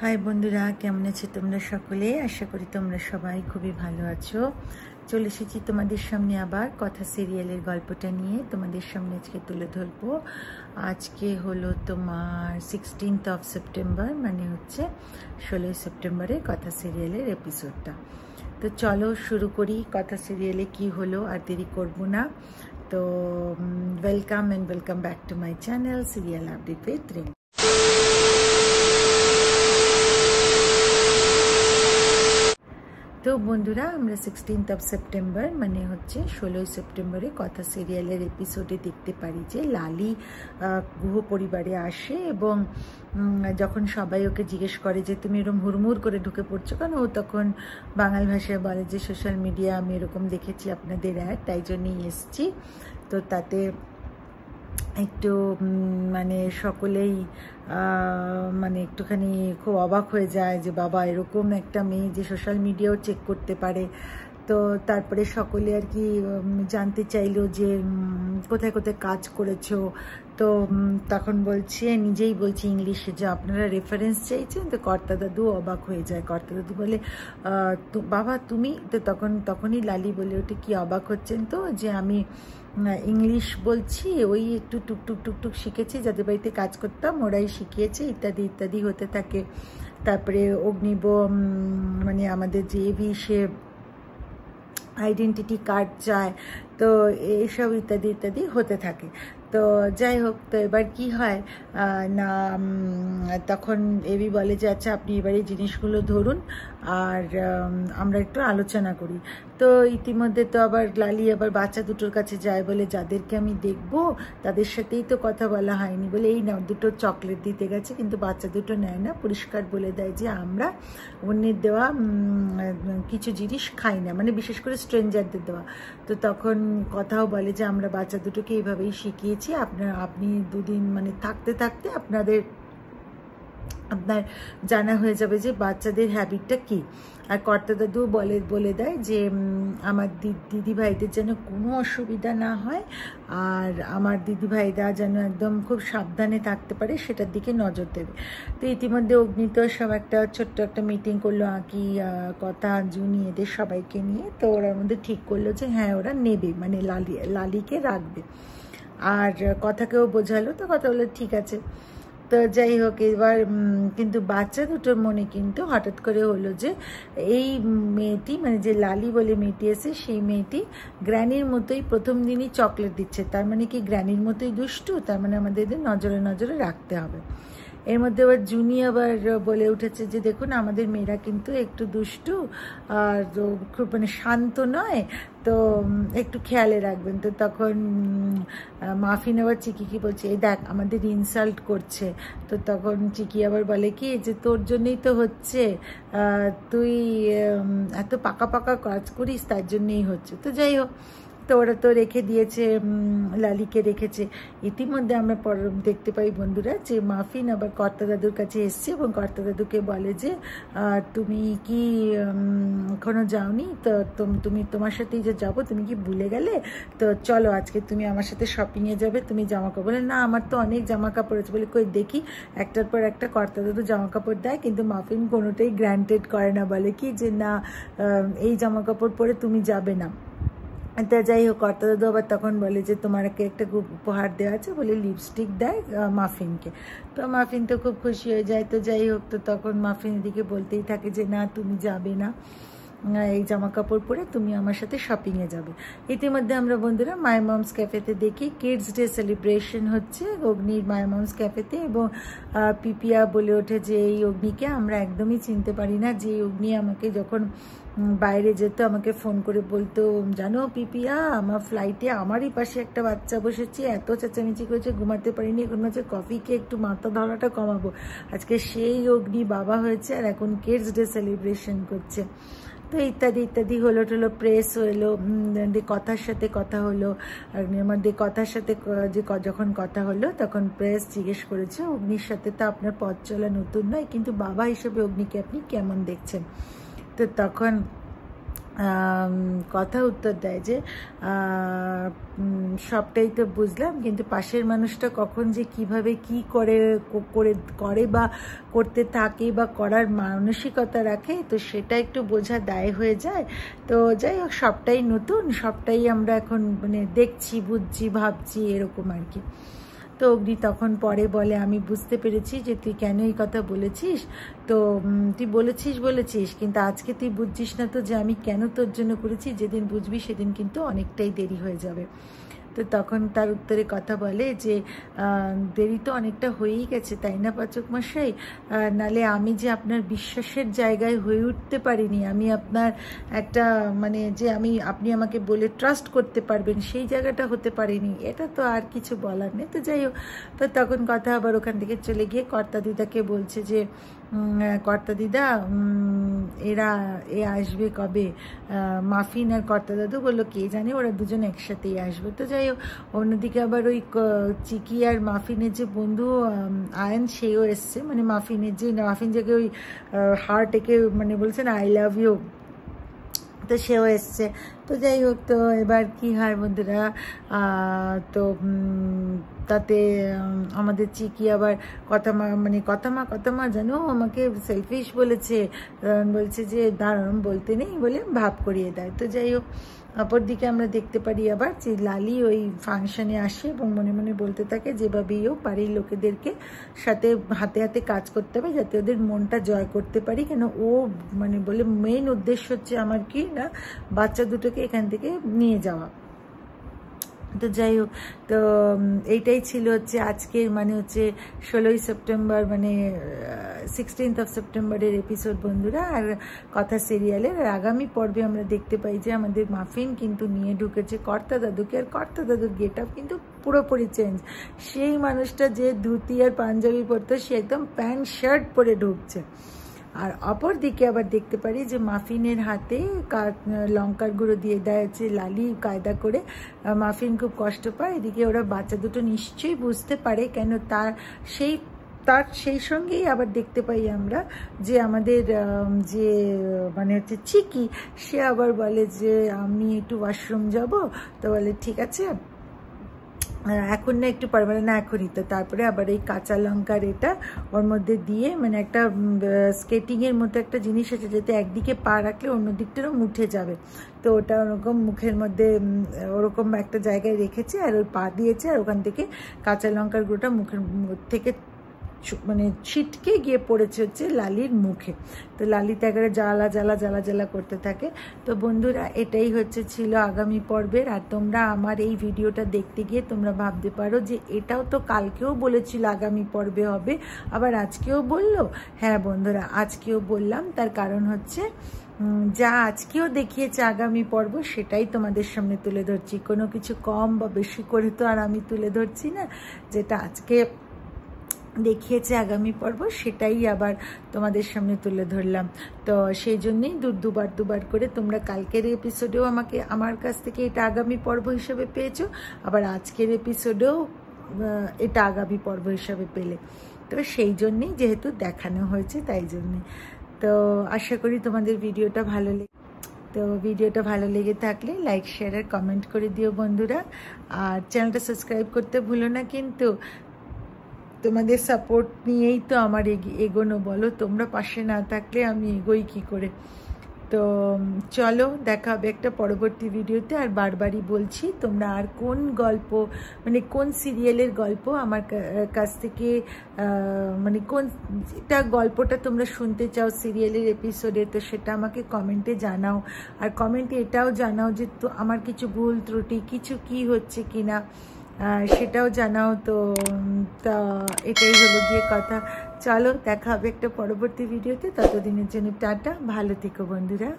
High বন্ধুরা, কেমন আছো তোমরা সকলে? আশা করি তোমরা সবাই খুবই ভালো আছো। চলে এসেছি তোমাদের সামনে আবার কথা সিরিয়ালের গল্পটা নিয়ে তোমাদের সামনে আজকে তুলে ধরবো। আজকে হলো তোমার 16 সেপ্টেম্বর, মানে হচ্ছে 16 সেপ্টেম্বরে কথা সিরিয়ালের এপিসোডটা। তো চলো শুরু করি। কথা সিরিয়ালে কি হলো, আর দেরি করবো না। তো welcome and welcome back to my channel serial update with Rim. তো বন্ধুরা, আমরা 16 সেপ্টেম্বর মানে হচ্ছে 16 সেপ্টেম্বরে কথা সিরিয়ালের এপিসোডে দেখতে পারি যে লালি গুহ পরিবারে আসে এবং যখন সবাই ওকে জিজ্ঞেস করে যে তুমি এরকম হুড়মুড় করে ঢুকে পড়ছো কেন, ও তখন বাঙাল ভাষায় বলে যে সোশ্যাল মিডিয়া আমি এরকম দেখেছি আপনাদের অ্যাড, তাই জন্যই এসছি। তো তাতে একটু মানে সকলেই মানে একটুখানি খুব অবাক হয়ে যায় যে বাবা, এরকম একটা মেয়ে যে সোশ্যাল মিডিয়াও চেক করতে পারে। তো তারপরে সকলে আর কি জানতে চাইলো যে কোথায় কোথায় কাজ করেছো। তো তখন নিজেই বলছে ইংলিশে যে আপনারা রেফারেন্স চাইছেন। তো কর্তা দাদু অবাক হয়ে যায়। কর্তা দাদু বলে বাবা তুমি, তো তখনই লালি বলে ওঠে কি অবাক হচ্ছেন তো, যে আমি ইংলিশ বলছি, ওই একটু টুকটুক টুকটুক শিখেছি, যাদের বাড়িতে কাজ করতাম ওরাই শিখিয়েছে, ইত্যাদি ইত্যাদি হতে থাকে। তারপরে অগ্নিব মানে আমাদের যে এবি, সে আইডেন্টিটি কার্ড চায়, তো এইসব ইত্যাদি ইত্যাদি হতে থাকে। তো যাই হোক, তো এবার কি হয় না, তখন এবি বলে যে আচ্ছা আপনি এবার এই জিনিসগুলো ধরুন আর আমরা একটু আলোচনা করি। তো ইতিমধ্যে তো আবার লালি আবার বাচ্চা দুটোর কাছে যায়, বলে যাদেরকে আমি দেখবো তাদের সাথেই তো কথা বলা হয়নি, বলে এই নাও দুটো চকলেট দিতে গেছে, কিন্তু বাচ্চা দুটো নেয় না, পরিষ্কার বলে দেয় যে আমরা অন্যের দেওয়া কিছু জিনিস খাই না, মানে বিশেষ করে স্ট্রেঞ্জারদের দেওয়া। তো তখন কথাও বলে যে আমরা বাচ্চা দুটোকে এইভাবেই শিখিয়েছি, আপনি দুদিন মানে থাকতে থাকতে আপনার জানা হয়ে যাবে যে বাচ্চাদের হ্যাবিটটা কি। আর কর্তা দাদু বলে দেয় যে আমার দিদি ভাইদের যেন কোনো অসুবিধা না হয়, আর আমার দিদি ভাইরা যেন একদম খুব সাবধানে থাকতে পারে, সেটার দিকে নজর দেবে। তো ইতিমধ্যে অগ্নি তো সব একটা ছোট্ট একটা মিটিং করলো, আঁকি, কথা, জুনি, এদের সবাইকে নিয়ে। তো ওরা মধ্যে ঠিক করলো যে হ্যাঁ ওরা নেবে, মানে লালিকে রাখবে। আর কথাকেও বোঝালো, তো কথা বলে ঠিক আছে। তো যাই হোক, এবার কিন্তু বাচ্চা দুটোর মনে কিন্তু হঠাৎ করে হলো যে এই মেয়েটি, মানে যে লালি বলে মেয়েটি আছে, সেই মেয়েটি গ্র্যানির মতোই প্রথম দিনই চকলেট দিচ্ছে, তার মানে কি গ্র্যানির মতোই দুষ্টু, তার মানে আমাদের এদের নজরে নজরে রাখতে হবে। এর মধ্যে আবার জুনি আবার বলে উঠেছে যে দেখুন আমাদের মেয়েরা কিন্তু একটু দুষ্টু আর খুব মানে শান্ত নয়, তো একটু খেয়ালে রাখবেন। তো তখন মাফিন আবার চিকি কি বলছে, এই দেখ আমাদের ইনসাল্ট করছে। তো তখন চিকি আবার বলে কি যে তোর জন্যই তো হচ্ছে, তুই এত পাকা পাকা কাজ করিস, তার জন্যই হচ্ছে। তো যাই হোক, তো ওরা তো রেখে দিয়েছে, লালিকে রেখেছে। ইতিমধ্যে আমরা দেখতে পাই বন্ধুরা যে মাফিন আবার কর্তা দাদুর কাছে এসছে এবং কর্তা দাদুকে বলে যে তুমি কি এখনো যাওনি, তো তুমি তোমার সাথেই যে যাবো, তুমি কি ভুলে গেলে? তো চলো আজকে তুমি আমার সাথে শপিংয়ে যাবে, তুমি জামা কাপড়। বলে না আমার তো অনেক জামা কাপড় আছে। বলে কই দেখি। একটার পর একটা কর্তা দাদু জামা কাপড় দেয়, কিন্তু মাফিন কোনোটাই গ্র্যান্টেড করে না, বলে কি যে না এই জামা কাপড় পরে তুমি যাবে না। তা যাই হোক, কর্তা দাদু আবার তখন বলে যে তোমাকে একটা উপহার দেওয়া আছে, বলে লিপস্টিক দেয় মাফিনকে। তো মাফিন তো খুব খুশি হয়ে যায়। তো যাই হোক, তো তখন মাফিন এদিকে বলতেই থাকে যে না তুমি যাবে না, এই জামা কাপড় পরে তুমি আমার সাথে শপিংয়ে যাবে। ইতিমধ্যে আমরা বন্ধুরা মাই মমস ক্যাফেতে দেখি কিডস ডে সেলিব্রেশন হচ্ছে অগ্নির মাই মমস ক্যাফেতে, এবং পিপিয়া বলে ওঠে যে এই অগ্নিকে আমরা একদমই চিনতে পারি না, যে অগ্নি আমাকে যখন বাইরে যেত আমাকে ফোন করে বলতো, জানো পিপিয়া আমার ফ্লাইটে আমারই পাশে একটা বাচ্চা বসেছে, এত চেঁচামেচি করেছে, ঘুমাতে পারিনি, এখন হচ্ছে কফিকে একটু মাথা ধরাটা কমাবো। আজকে সেই অগ্নি বাবা হয়েছে আর এখন কিডস ডে সেলিব্রেশন করছে। তো ইত্যাদি ইত্যাদি হলো টলো, প্রেস হলো, কথার সাথে কথা হলো। অগ্নির মধ্যে কথার সাথে যে যখন কথা হলো তখন প্রেস জিজ্ঞেস করেছে অগ্নির সাথে তো আপনার পথ চলা নতুন নয়, কিন্তু বাবা হিসেবে অগ্নিকে আপনি কেমন দেখছেন? তো তখন কথা উত্তর দেয় যে সবটাই তো বুঝলাম, কিন্তু পাশের মানুষটা কখন যে কিভাবে কি করে বা করতে থাকে বা করার মানসিকতা রাখে, তো সেটা একটু বোঝা দায় হয়ে যায়। তো যাই হোক, সবটাই নতুন, সবটাই আমরা এখন মানে দেখছি, বুঝছি, ভাবছি, এরকম আর কি। তো অগ্নি তখন পরে বলে, আমি বুঝতে পেরেছি যে তুই কেন এই কথা বলেছিস। তো তুই বলেছিস কিন্তু আজকে তুই বুঝছিস না তো যে আমি কেন তোর জন্য করেছি। যেদিন বুঝবি সেদিন কিন্তু অনেকটাই দেরি হয়ে যাবে। তো তখন তার উত্তরে কথা বলে যে দেরি তো অনেকটা হয়েই গেছে, তাই না পাচক মশাই? নালে আমি যে আপনার বিশ্বাসের জায়গায় হয়ে উঠতে পারিনি, আমি আপনার একটা মানে যে আপনি আমাকে বলে ট্রাস্ট করতে পারবেন সেই জায়গাটা হতে পারিনি, এটা তো আর কিছু বলার নেই। তো যাই হোক, তো তখন কথা আবার ওখান থেকে চলে গিয়ে কর্তা দিদাকে বলছে যে কর্তা দিদা এ আসবে কবে? মাফিন আর কর্তা দাদু বললো কে জানে, ওরা দুজন একসাথেই আসবে। তো যাই হোক, অন্যদিকে আবার ওই চিকি আর মাফিনের যে বন্ধু আয়ন, সেও এসছে, মানে মাফিন যে ওই হার্ট একে মানে বলছেন আই লাভ ইউ, তো সেও এসছে। তো যাই হোক, তো এবার কি হয় বন্ধুরা, তো তাতে আমাদের চিকি আবার কথা মা জানো আমাকে সেলফিশ বলছে যে দাঁড়ান বলতে নেই বলে ভাব করিয়ে দেয়। তো যাই হোক, অপরদিকে আমরা দেখতে পারি আবার যে লালি ওই ফাংশনে আসে এবং মনে মনে বলতে থাকে যেভাবেই হোক বাড়ির লোকেদেরকে সাথে হাতে হাতে কাজ করতে হবে যাতে ওদের মনটা জয় করতে পারি। কেন ও মানে বলে মেইন উদ্দেশ্য হচ্ছে আমার কি না, বাচ্চা দুটোকে এখান থেকে নিয়ে যাওয়া। তো যাই হোক, তো এইটাই ছিল হচ্ছে আজকের মানে হচ্ছে 16ই সেপ্টেম্বর মানে 16th of সেপ্টেম্বরের এপিসোড বন্ধুরা। আর কথা সিরিয়ালের আগামী পর্বে আমরা দেখতে পাই যে আমাদের মাফিন কিন্তু নিয়ে ঢুকেছে কর্তা দাদুকে, আর কর্তা দাদুর গেট আপ কিন্তু পুরোপুরি চেঞ্জ। সেই মানুষটা যে ধুতি আর পাঞ্জাবি পরতো সে একদম প্যান্ট শার্ট পরে ঢুকছে। আর অপর দিকে আবার দেখতে পারি যে মাফিনের হাতে লঙ্কার গুঁড়ো দিয়ে দেয় হচ্ছে লালি কায়দা করে। মাফিন খুব কষ্ট পায়। এদিকে ওরা বাচ্চা দুটো নিশ্চয়ই বুঝতে পারে, কেন তার সেই সঙ্গেই আবার দেখতে পাই আমরা যে আমাদের যে মানে হচ্ছে চিকি, সে আবার বলে যে আমি একটু ওয়াশরুম যাব। তো বলে ঠিক আছে এখন না একটু পারবে না, এখনই। তো তারপরে আবার এই কাঁচা লঙ্কার এটা ওর মধ্যে দিয়ে মানে একটা স্কেটিংয়ের মতো একটা জিনিস আছে যাতে একদিকে পা রাখলে অন্য দিকটারও উঠে যাবে। তো ওটা ওরকম মুখের মধ্যে ওরকম একটা জায়গায় রেখেছে আর ওই পা দিয়েছে, আর ওখান থেকে কাঁচা লঙ্কার গুঁড়োটা মুখের থেকে মানে ছিটকে গিয়ে পড়েছে হচ্ছে লালির মুখে। তো লালি তাকে জ্বালা করতে থাকে। তো বন্ধুরা, এটাই ছিল আগামী পর্বের। আর তোমরা আমার এই ভিডিওটা দেখতে গিয়ে তোমরা ভাবতে পারো যে এটাও তো কালকেও বলেছিল আগামী পর্বে হবে, আবার আজকেও বললো। হ্যাঁ বন্ধুরা, আজকেও বললাম, তার কারণ হচ্ছে যা আজকেও দেখিয়েছে আগামী পর্ব সেটাই তোমাদের সামনে তুলে ধরছি। কোনো কিছু কম বা বেশি করে তো আর আমি তুলে ধরছি না। যেটা আজকে দেখিয়েছে আগামী পর্ব সেটাই আবার তোমাদের সামনে তুলে ধরলাম। তো সেই জন্যই দুবার করে তোমরা কালকের এপিসোডেও আমার কাছ থেকে এটা আগামী পর্ব হিসেবে পেয়েছো, আবার আজকের এপিসোডেও এটা আগামী পর্ব হিসাবে পেলে। তো সেই জন্যেই যেহেতু দেখানো হয়েছে তাই জন্যে। তো আশা করি তোমাদের ভিডিওটা ভালো লেগে থাকলে লাইক শেয়ার আর কমেন্ট করে দিও বন্ধুরা। আর চ্যানেলটা সাবস্ক্রাইব করতে ভুলো না কিন্তু। তোমাদের সাপোর্ট নিয়েই তো আমার এগোনো, বলো? তোমরা পাশে না থাকলে আমি এগোই কি করে? তো চলো, দেখা হবে একটা পরবর্তী ভিডিওতে। আর বারবারই বলছি, তোমরা আর কোন গল্প মানে কোন সিরিয়ালের গল্প আমার কাছ থেকে মানে কোনটা গল্পটা তোমরা শুনতে চাও সিরিয়ালের এপিসোডে, তো সেটা আমাকে কমেন্টে জানাও। আর কমেন্টে এটাও জানাও যে তো আমার কিছু ভুল ত্রুটি কিছু কি হচ্ছে কিনা সেটাও জানাও। তো এটাই হলো গিয়ে কথা। চলো, দেখা হবে একটা পরবর্তী ভিডিওতে। ততদিনের জন্য টাটা, ভালো থেকো বন্ধুরা।